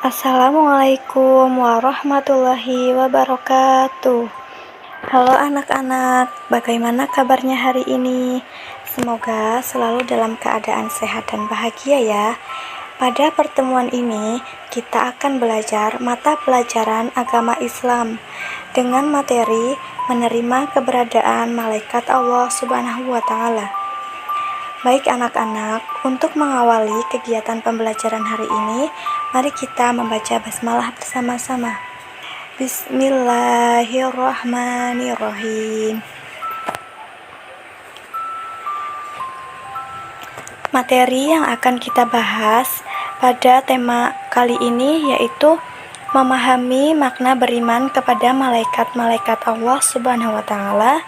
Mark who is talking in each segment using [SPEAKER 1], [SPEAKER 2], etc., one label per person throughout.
[SPEAKER 1] Assalamualaikum warahmatullahi wabarakatuh. Halo anak-anak, bagaimana kabarnya hari ini? Semoga selalu dalam keadaan sehat dan bahagia ya. Pada pertemuan ini, kita akan belajar mata pelajaran agama Islam dengan materi menerima keberadaan malaikat Allah Subhanahu wa Ta'ala. Baik anak-anak, untuk mengawali kegiatan pembelajaran hari ini, mari kita membaca basmalah bersama-sama. Bismillahirrahmanirrahim. Materi yang akan kita bahas pada tema kali ini yaitu memahami makna beriman kepada malaikat-malaikat Allah Subhanahu wa Ta'ala,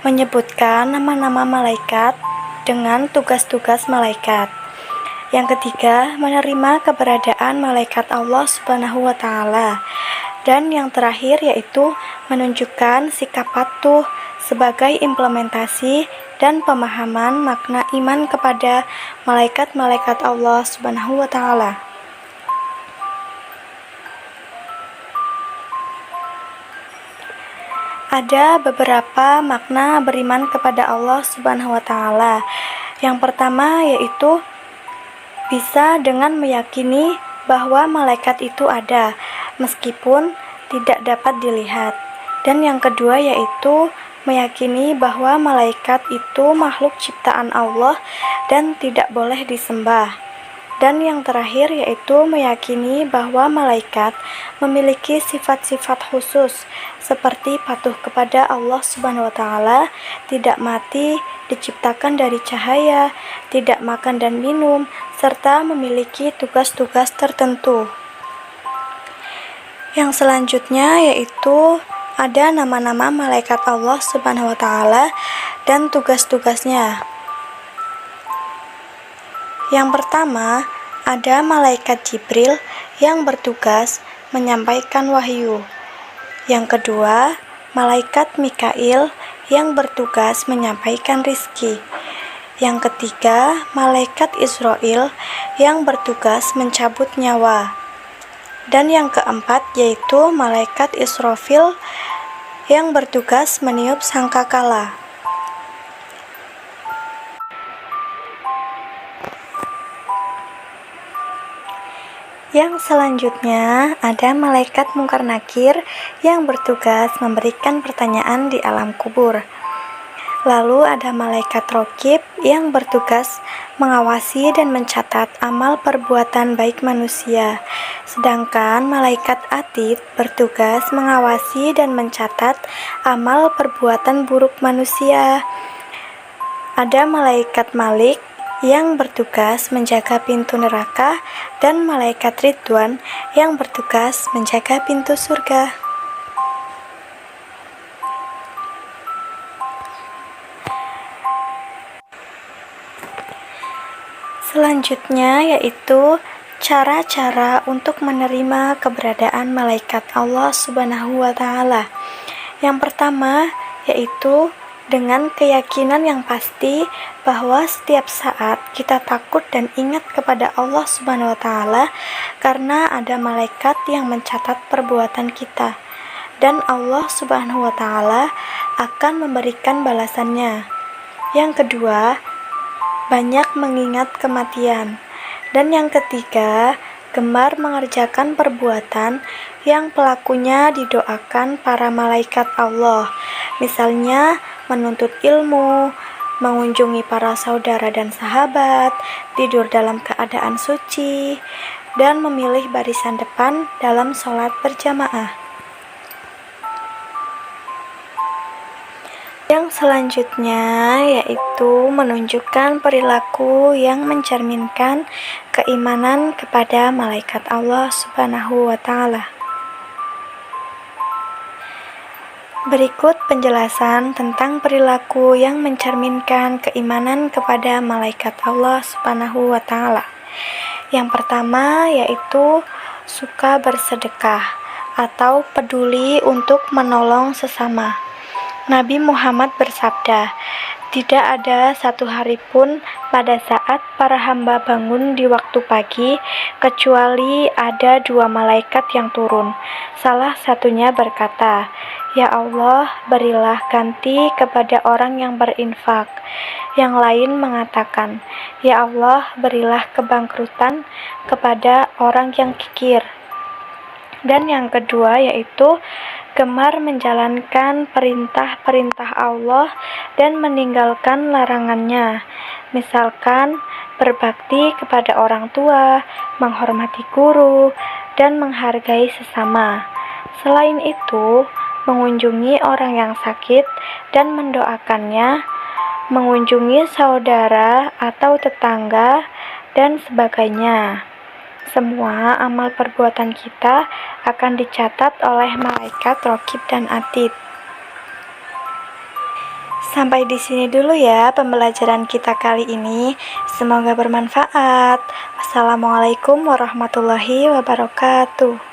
[SPEAKER 1] menyebutkan nama-nama malaikat dengan tugas-tugas malaikat. Yang ketiga, menerima keberadaan malaikat Allah Subhanahu wa Ta'ala. Dan yang terakhir yaitu menunjukkan sikap patuh sebagai implementasi dan pemahaman makna iman kepada malaikat-malaikat Allah Subhanahu wa Ta'ala. Ada beberapa makna beriman kepada Allah Subhanahu wa Ta'ala. Yang pertama yaitu bisa dengan meyakini bahwa malaikat itu ada meskipun tidak dapat dilihat. Dan yang kedua yaitu meyakini bahwa malaikat itu makhluk ciptaan Allah dan tidak boleh disembah. Dan yang terakhir yaitu meyakini bahwa malaikat memiliki sifat-sifat khusus seperti patuh kepada Allah Subhanahu wa Ta'ala, tidak mati, diciptakan dari cahaya, tidak makan dan minum, serta memiliki tugas-tugas tertentu. Yang selanjutnya yaitu ada nama-nama malaikat Allah Subhanahu wa Ta'ala dan tugas-tugasnya. Yang pertama, ada malaikat Jibril yang bertugas menyampaikan wahyu. Yang kedua, malaikat Mikail yang bertugas menyampaikan rizki. Yang ketiga, malaikat Israil yang bertugas mencabut nyawa. Dan yang keempat yaitu malaikat Israfil yang bertugas meniup sangkakala. Yang selanjutnya ada malaikat Mungkar Nakir yang bertugas memberikan pertanyaan di alam kubur. Lalu ada malaikat Raqib yang bertugas mengawasi dan mencatat amal perbuatan baik manusia. Sedangkan malaikat Atid bertugas mengawasi dan mencatat amal perbuatan buruk manusia. Ada malaikat Malik yang bertugas menjaga pintu neraka dan malaikat Ridwan yang bertugas menjaga pintu surga. Selanjutnya yaitu cara-cara untuk menerima keberadaan malaikat Allah Subhanahu wa Ta'ala. Yang pertama yaitu dengan keyakinan yang pasti bahwa setiap saat kita takut dan ingat kepada Allah Subhanahu wa Ta'ala karena ada malaikat yang mencatat perbuatan kita dan Allah Subhanahu wa Ta'ala akan memberikan balasannya. Yang kedua, banyak mengingat kematian. Dan yang ketiga, gemar mengerjakan perbuatan yang pelakunya didoakan para malaikat Allah. Misalnya menuntut ilmu, mengunjungi para saudara dan sahabat, tidur dalam keadaan suci, dan memilih barisan depan dalam sholat berjamaah. Yang selanjutnya yaitu menunjukkan perilaku yang mencerminkan keimanan kepada malaikat Allah Subhanahu wa Ta'ala. Berikut penjelasan tentang perilaku yang mencerminkan keimanan kepada malaikat Allah Subhanahu wa Ta'ala. Yang pertama yaitu suka bersedekah atau peduli untuk menolong sesama. Nabi Muhammad bersabda, Tidak ada satu hari pun pada saat para hamba bangun di waktu pagi, kecuali ada dua malaikat yang turun. Salah satunya berkata, "Ya Allah, berilah ganti kepada orang yang berinfak." Yang lain mengatakan, "Ya Allah, berilah kebangkrutan kepada orang yang kikir." Dan yang kedua yaitu gemar menjalankan perintah-perintah Allah dan meninggalkan larangannya. Misalkan berbakti kepada orang tua, menghormati guru, dan menghargai sesama. Selain itu, mengunjungi orang yang sakit dan mendoakannya, mengunjungi saudara atau tetangga, dan sebagainya. Semua amal perbuatan kita akan dicatat oleh malaikat Raqib dan Atid. Sampai di sini dulu ya pembelajaran kita kali ini. Semoga bermanfaat. Wassalamualaikum warahmatullahi wabarakatuh.